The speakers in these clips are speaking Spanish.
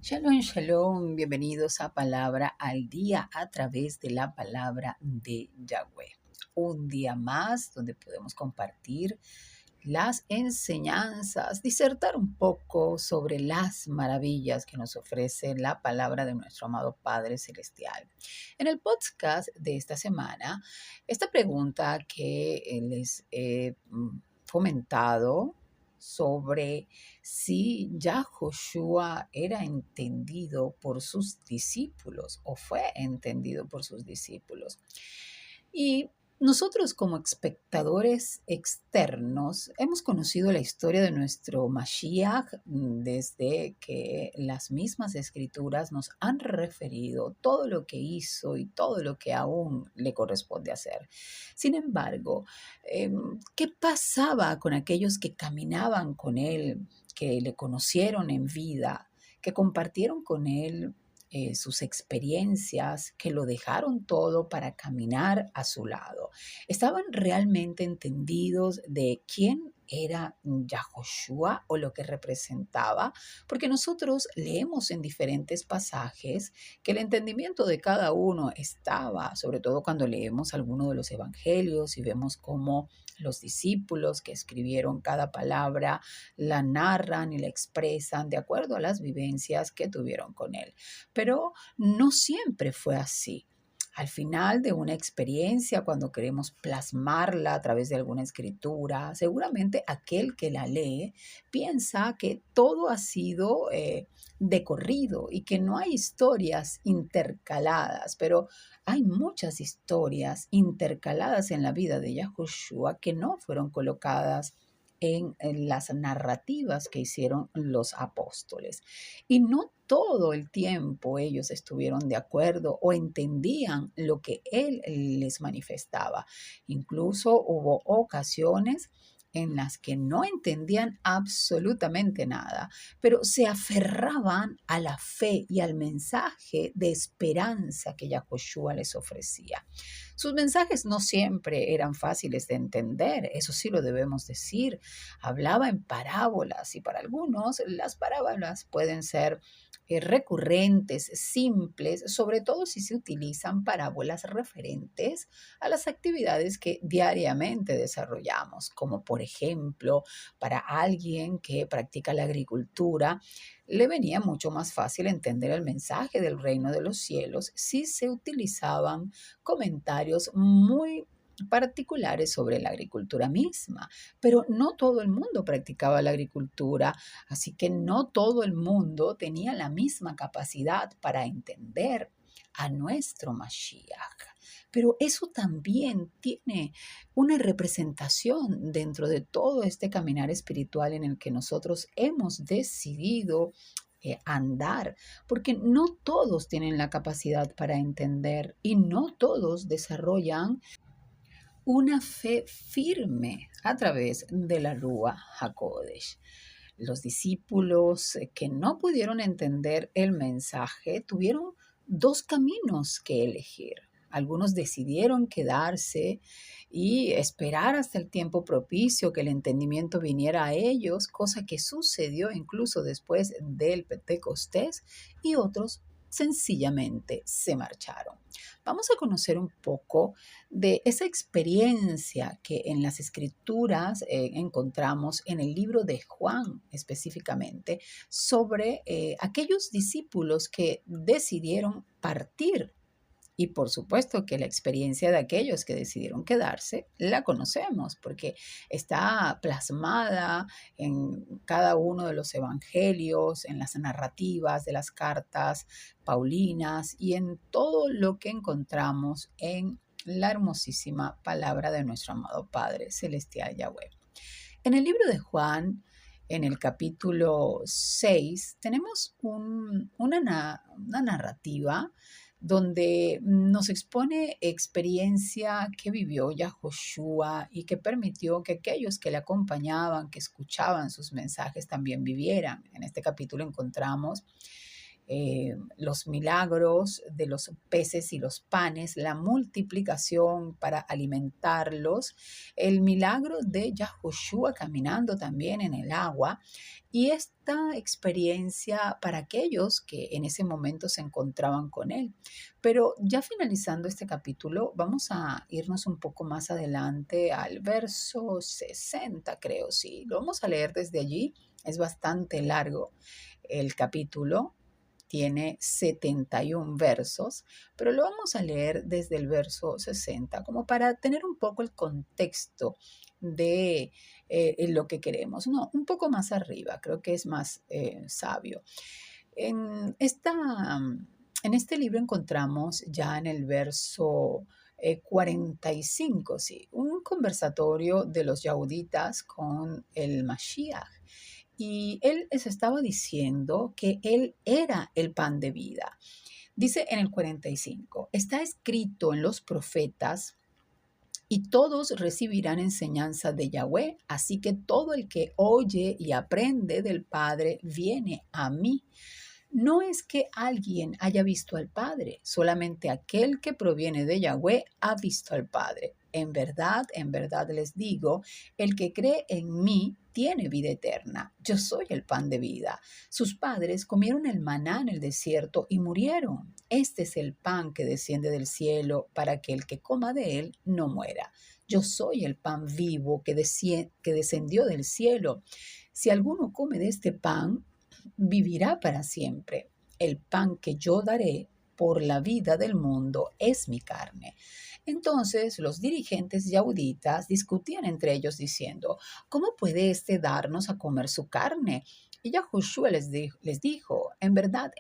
Shalom, shalom, bienvenidos a Palabra al Día a través de la palabra de Yahweh. Un día más donde podemos compartir las enseñanzas, disertar un poco sobre las maravillas que nos ofrece la palabra de nuestro amado Padre Celestial. En el podcast de esta semana, esta pregunta que les he comentado sobre si Yahoshua era entendido por sus discípulos o fue entendido por sus discípulos. Y nosotros como espectadores externos hemos conocido la historia de nuestro Mashiach desde que las mismas escrituras nos han referido todo lo que hizo y todo lo que aún le corresponde hacer. Sin embargo, ¿qué pasaba con aquellos que caminaban con él, que le conocieron en vida, que compartieron con él sus experiencias, que lo dejaron todo para caminar a su lado? ¿Estaban realmente entendidos de quién era Yahoshua o lo que representaba? Porque nosotros leemos en diferentes pasajes que el entendimiento de cada uno estaba, sobre todo cuando leemos alguno de los evangelios y vemos cómo los discípulos que escribieron cada palabra la narran y la expresan de acuerdo a las vivencias que tuvieron con él. Pero no siempre fue así. Al final de una experiencia, cuando queremos plasmarla a través de alguna escritura, seguramente aquel que la lee piensa que todo ha sido de corrido y que no hay historias intercaladas, pero hay muchas historias intercaladas en la vida de Yahushua que no fueron colocadas en las narrativas que hicieron los apóstoles. Y no todo el tiempo ellos estuvieron de acuerdo o entendían lo que él les manifestaba. Incluso hubo ocasiones en las que no entendían absolutamente nada, pero se aferraban a la fe y al mensaje de esperanza que Yahoshua les ofrecía. Sus mensajes no siempre eran fáciles de entender, eso sí lo debemos decir. Hablaba en parábolas y para algunos las parábolas pueden ser recurrentes, simples, sobre todo si se utilizan parábolas referentes a las actividades que diariamente desarrollamos, como por ejemplo, para alguien que practica la agricultura, le venía mucho más fácil entender el mensaje del reino de los cielos si se utilizaban comentarios muy particulares sobre la agricultura misma, pero no todo el mundo practicaba la agricultura, así que no todo el mundo tenía la misma capacidad para entender a nuestro Mashiach. Pero eso también tiene una representación dentro de todo este caminar espiritual en el que nosotros hemos decidido andar, porque no todos tienen la capacidad para entender y no todos desarrollan una fe firme a través de la Rúa HaKodesh. Los discípulos que no pudieron entender el mensaje tuvieron dos caminos que elegir. Algunos decidieron quedarse y esperar hasta el tiempo propicio que el entendimiento viniera a ellos, cosa que sucedió incluso después del Pentecostés, y otros sencillamente se marcharon. Vamos a conocer un poco de esa experiencia que en las escrituras encontramos en el libro de Juan específicamente sobre aquellos discípulos que decidieron partir. Y por supuesto que la experiencia de aquellos que decidieron quedarse la conocemos porque está plasmada en cada uno de los evangelios, en las narrativas de las cartas paulinas y en todo lo que encontramos en la hermosísima palabra de nuestro amado Padre Celestial Yahweh. En el libro de Juan, en el capítulo 6, tenemos una narrativa donde nos expone experiencia que vivió Yahoshua y que permitió que aquellos que le acompañaban, que escuchaban sus mensajes, también vivieran. En este capítulo encontramos los milagros de los peces y los panes, la multiplicación para alimentarlos, el milagro de Yahoshua caminando también en el agua y esta experiencia para aquellos que en ese momento se encontraban con él. Pero ya finalizando este capítulo, vamos a irnos un poco más adelante al verso 60, creo, sí. Lo vamos a leer desde allí. Es bastante largo el capítulo, tiene 71 versos, pero lo vamos a leer desde el verso 60, como para tener un poco el contexto de lo que queremos. No, un poco más arriba, creo que es más sabio. En, esta, en este libro encontramos ya en el verso 45, sí, un conversatorio de los yahuditas con el Mashiach. Y él les estaba diciendo que él era el pan de vida. Dice en el 45, está escrito en los profetas y todos recibirán enseñanza de Yahweh, así que todo el que oye y aprende del Padre viene a mí. No es que alguien haya visto al Padre, solamente aquel que proviene de Yahweh ha visto al Padre. En verdad les digo, el que cree en mí tiene vida eterna. Yo soy el pan de vida. Sus padres comieron el maná en el desierto y murieron. Este es el pan que desciende del cielo para que el que coma de él no muera. Yo soy el pan vivo que descendió del cielo. Si alguno come de este pan, vivirá para siempre. El pan que yo daré por la vida del mundo es mi carne. Entonces los dirigentes yauditas discutían entre ellos diciendo, ¿cómo puede éste darnos a comer su carne? Y Yahushua les dijo, en verdad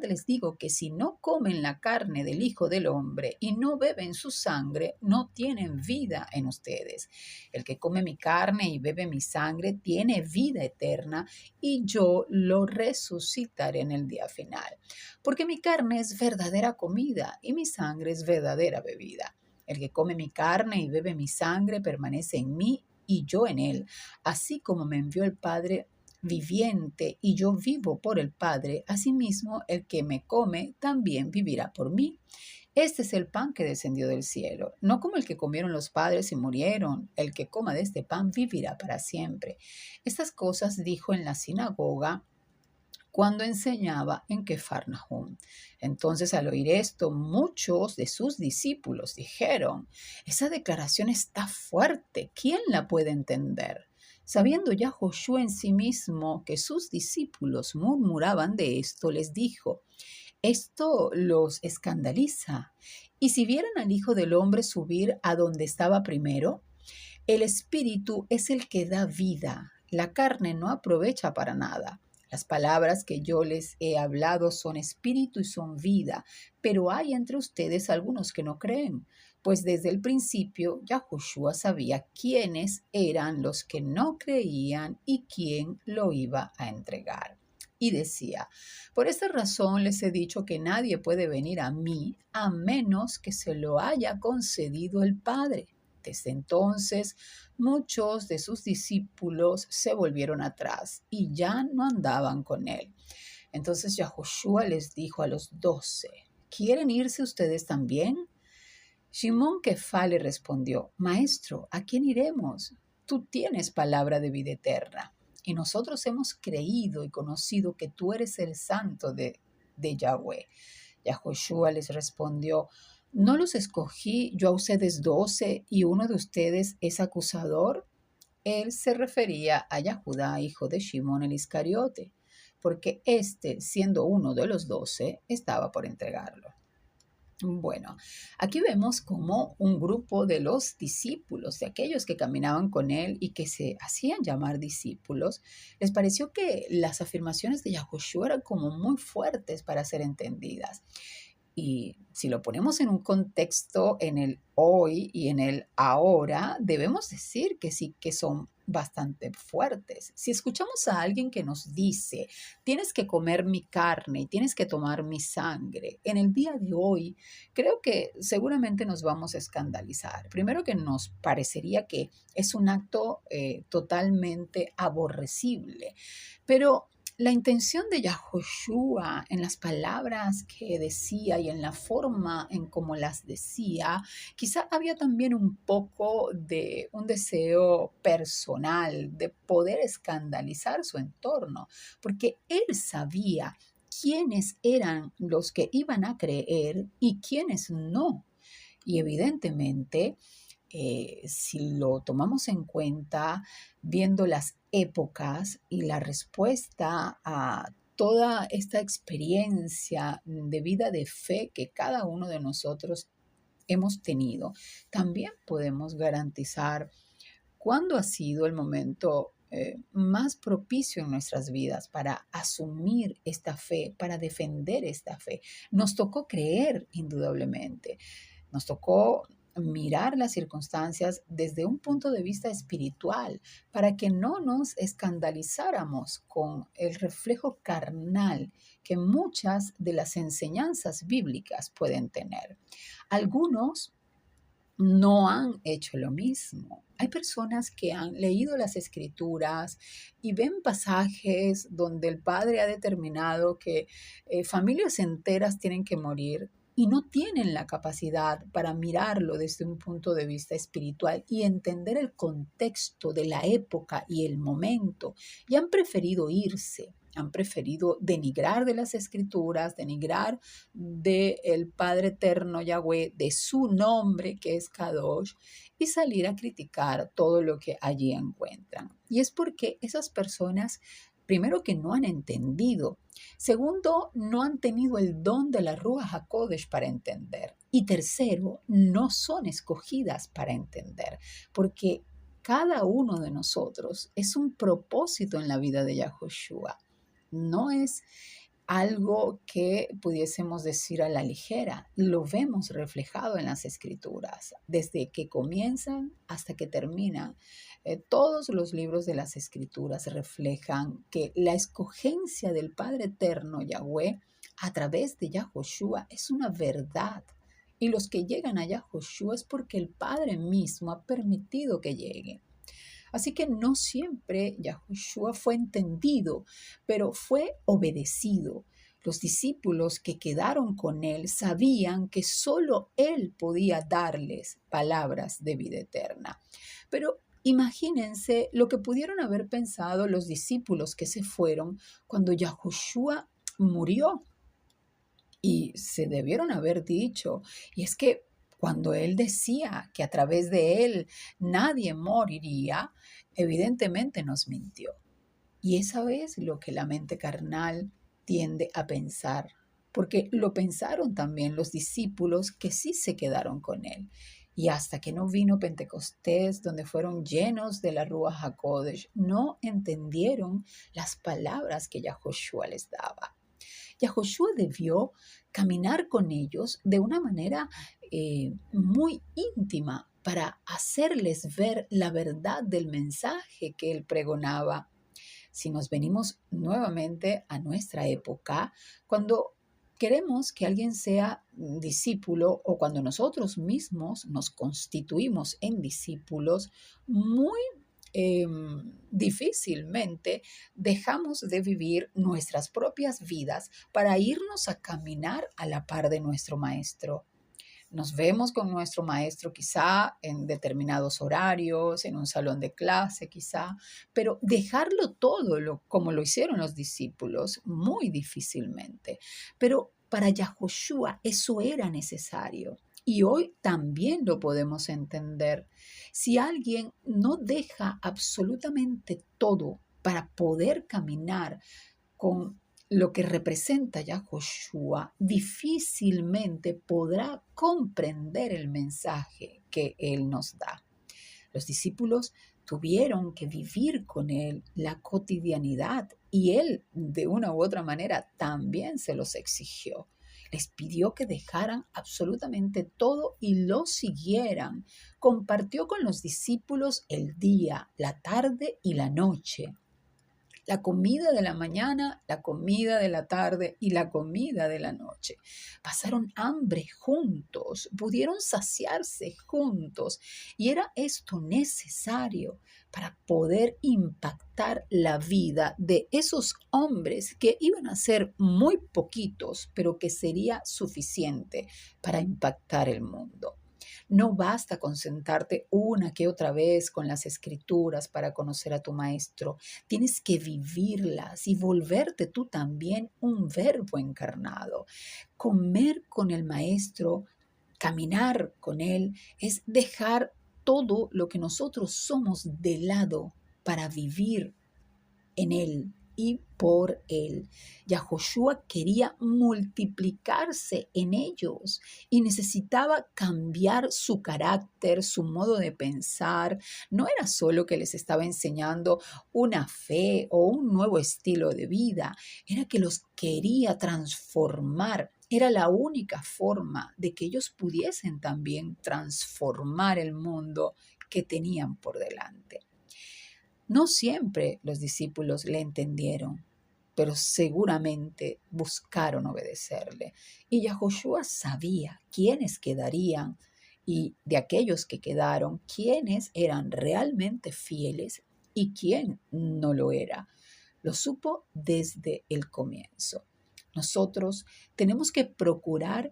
les digo que si no comen la carne del Hijo del Hombre y no beben su sangre, no tienen vida en ustedes. El que come mi carne y bebe mi sangre tiene vida eterna y yo lo resucitaré en el día final. Porque mi carne es verdadera comida y mi sangre es verdadera bebida. El que come mi carne y bebe mi sangre permanece en mí y yo en él, así como me envió el Padre viviente y yo vivo por el Padre, asimismo el que me come también vivirá por mí. Este es el pan que descendió del cielo, no como el que comieron los padres y murieron. El que coma de este pan vivirá para siempre. Estas cosas dijo en la sinagoga cuando enseñaba en Cafarnaúm. Entonces, al oír esto, muchos de sus discípulos dijeron, esa declaración está fuerte, ¿quién la puede entender? Sabiendo ya Josué en sí mismo que sus discípulos murmuraban de esto, les dijo, esto los escandaliza. Y si vieran al Hijo del Hombre subir a donde estaba primero, el Espíritu es el que da vida, la carne no aprovecha para nada. Las palabras que yo les he hablado son espíritu y son vida, pero hay entre ustedes algunos que no creen, pues desde el principio Yahushua sabía quiénes eran los que no creían y quién lo iba a entregar. Y decía, por esta razón les he dicho que nadie puede venir a mí a menos que se lo haya concedido el Padre. Desde entonces, muchos de sus discípulos se volvieron atrás y ya no andaban con él. Entonces Yahushua les dijo a los 12, ¿quieren irse ustedes también? Simón Kefá le respondió, Maestro, ¿a quién iremos? Tú tienes palabra de vida eterna, y nosotros hemos creído y conocido que tú eres el santo de Yahweh. Yahushua les respondió, ¿no los escogí yo a ustedes 12 y uno de ustedes es acusador? Él se refería a Yahudá, hijo de Shimón el Iscariote, porque éste, siendo uno de los 12, estaba por entregarlo. Bueno, aquí vemos como un grupo de los discípulos, de aquellos que caminaban con él y que se hacían llamar discípulos, les pareció que las afirmaciones de Yahushua eran como muy fuertes para ser entendidas. Y si lo ponemos en un contexto, en el hoy y en el ahora, debemos decir que sí, que son bastante fuertes. Si escuchamos a alguien que nos dice, tienes que comer mi carne y tienes que tomar mi sangre, en el día de hoy creo que seguramente nos vamos a escandalizar. Primero que nos parecería que es un acto totalmente aborrecible, pero la intención de Yahushua en las palabras que decía y en la forma en cómo las decía, quizá había también un poco de un deseo personal de poder escandalizar su entorno, porque él sabía quiénes eran los que iban a creer y quiénes no. Y evidentemente, si lo tomamos en cuenta, viendo las épocas y la respuesta a toda esta experiencia de vida de fe que cada uno de nosotros hemos tenido, también podemos garantizar cuándo ha sido el momento más propicio en nuestras vidas para asumir esta fe, para defender esta fe. Nos tocó creer, indudablemente. Nos tocó mirar las circunstancias desde un punto de vista espiritual para que no nos escandalizáramos con el reflejo carnal que muchas de las enseñanzas bíblicas pueden tener. Algunos no han hecho lo mismo. Hay personas que han leído las escrituras y ven pasajes donde el Padre ha determinado que familias enteras tienen que morir y no tienen la capacidad para mirarlo desde un punto de vista espiritual y entender el contexto de la época y el momento, y han preferido irse. Han preferido denigrar de las escrituras, denigrar del Padre Eterno Yahweh, de su nombre que es Kadosh, y salir a criticar todo lo que allí encuentran. Y es porque esas personas, primero que no han entendido, segundo, no han tenido el don de la Ruach HaKodesh para entender, y tercero, no son escogidas para entender, porque cada uno de nosotros es un propósito en la vida de Yahushua. No es algo que pudiésemos decir a la ligera. Lo vemos reflejado en las escrituras, desde que comienzan hasta que terminan. Todos los libros de las escrituras reflejan que la escogencia del Padre Eterno, Yahweh, a través de Yahushua es una verdad. Y los que llegan a Yahushua es porque el Padre mismo ha permitido que lleguen. Así que no siempre Yahushua fue entendido, pero fue obedecido. Los discípulos que quedaron con él sabían que solo él podía darles palabras de vida eterna. Pero imagínense lo que pudieron haber pensado los discípulos que se fueron cuando Yahushua murió. Y se debieron haber dicho, y es que cuando él decía que a través de él nadie moriría, evidentemente nos mintió. Y esa es lo que la mente carnal tiende a pensar, porque lo pensaron también los discípulos que sí se quedaron con él. Y hasta que no vino Pentecostés, donde fueron llenos de la Ruach HaKodesh, no entendieron las palabras que Yahushua les daba. Yahushua debió caminar con ellos de una manera muy íntima para hacerles ver la verdad del mensaje que él pregonaba. Si nos venimos nuevamente a nuestra época, cuando queremos que alguien sea discípulo o cuando nosotros mismos nos constituimos en discípulos, muy difícilmente dejamos de vivir nuestras propias vidas para irnos a caminar a la par de nuestro maestro. Nos vemos con nuestro maestro quizá en determinados horarios, en un salón de clase quizá, pero dejarlo todo como lo hicieron los discípulos, muy difícilmente. Pero para Yahushua eso era necesario. Y hoy también lo podemos entender. Si alguien no deja absolutamente todo para poder caminar con lo que representa Yahushua, difícilmente podrá comprender el mensaje que él nos da. Los discípulos tuvieron que vivir con él la cotidianidad y él, de una u otra manera, también se los exigió. Les pidió que dejaran absolutamente todo y lo siguieran. Compartió con los discípulos el día, la tarde y la noche. La comida de la mañana, la comida de la tarde y la comida de la noche. Pasaron hambre juntos, pudieron saciarse juntos y era esto necesario para poder impactar la vida de esos hombres que iban a ser muy poquitos, pero que sería suficiente para impactar el mundo. No basta con sentarte una que otra vez con las escrituras para conocer a tu maestro. Tienes que vivirlas y volverte tú también un verbo encarnado. Comer con el maestro, caminar con él, es dejar todo lo que nosotros somos de lado para vivir en él y por él. Yahoshua quería multiplicarse en ellos y necesitaba cambiar su carácter, su modo de pensar. No era solo que les estaba enseñando una fe o un nuevo estilo de vida, era que los quería transformar. Era la única forma de que ellos pudiesen también transformar el mundo que tenían por delante. No siempre los discípulos le entendieron, pero seguramente buscaron obedecerle. Y Yahoshua sabía quiénes quedarían y de aquellos que quedaron, quiénes eran realmente fieles y quién no lo era. Lo supo desde el comienzo. Nosotros tenemos que procurar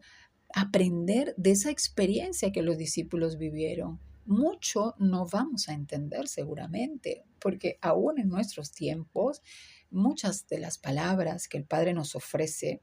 aprender de esa experiencia que los discípulos vivieron. Mucho no vamos a entender seguramente, porque aún en nuestros tiempos, muchas de las palabras que el Padre nos ofrece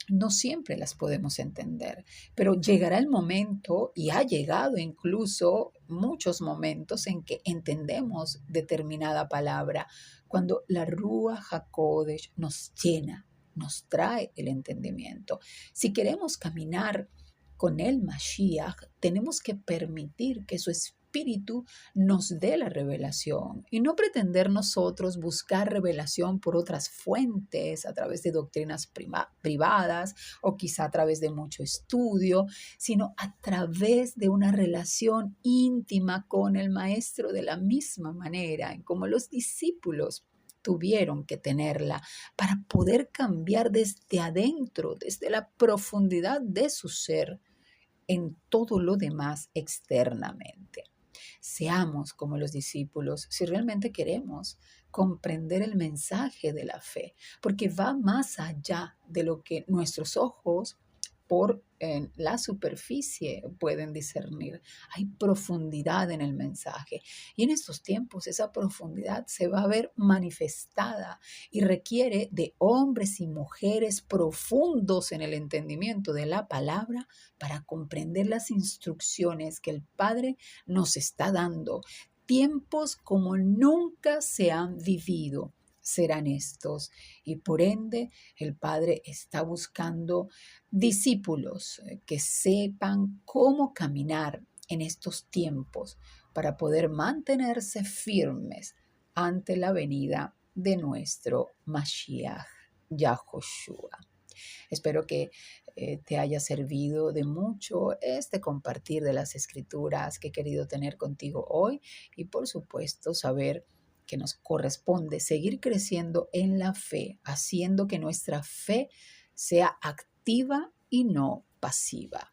no siempre las podemos entender, pero llegará el momento, y ha llegado incluso muchos momentos en que entendemos determinada palabra, cuando la Ruach HaKodesh nos llena, nos trae el entendimiento. Si queremos caminar con el Mashiach, tenemos que permitir que su Espíritu nos dé la revelación y no pretender nosotros buscar revelación por otras fuentes, a través de doctrinas privadas o quizá a través de mucho estudio, sino a través de una relación íntima con el Maestro, de la misma manera en como los discípulos tuvieron que tenerla para poder cambiar desde adentro, desde la profundidad de su ser, en todo lo demás externamente. Seamos como los discípulos si realmente queremos comprender el mensaje de la fe, porque va más allá de lo que nuestros ojos por en la superficie pueden discernir. Hay profundidad en el mensaje y en estos tiempos esa profundidad se va a ver manifestada y requiere de hombres y mujeres profundos en el entendimiento de la palabra para comprender las instrucciones que el Padre nos está dando. Tiempos como nunca se han vivido serán estos y por ende el Padre está buscando discípulos que sepan cómo caminar en estos tiempos para poder mantenerse firmes ante la venida de nuestro Mashiach Yahoshua. Espero que te haya servido de mucho este compartir de las escrituras que he querido tener contigo hoy y por supuesto saber que nos corresponde seguir creciendo en la fe, haciendo que nuestra fe sea activa y no pasiva.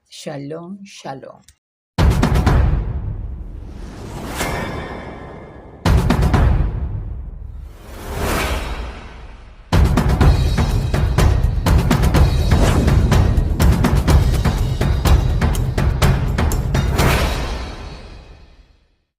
Shalom, shalom.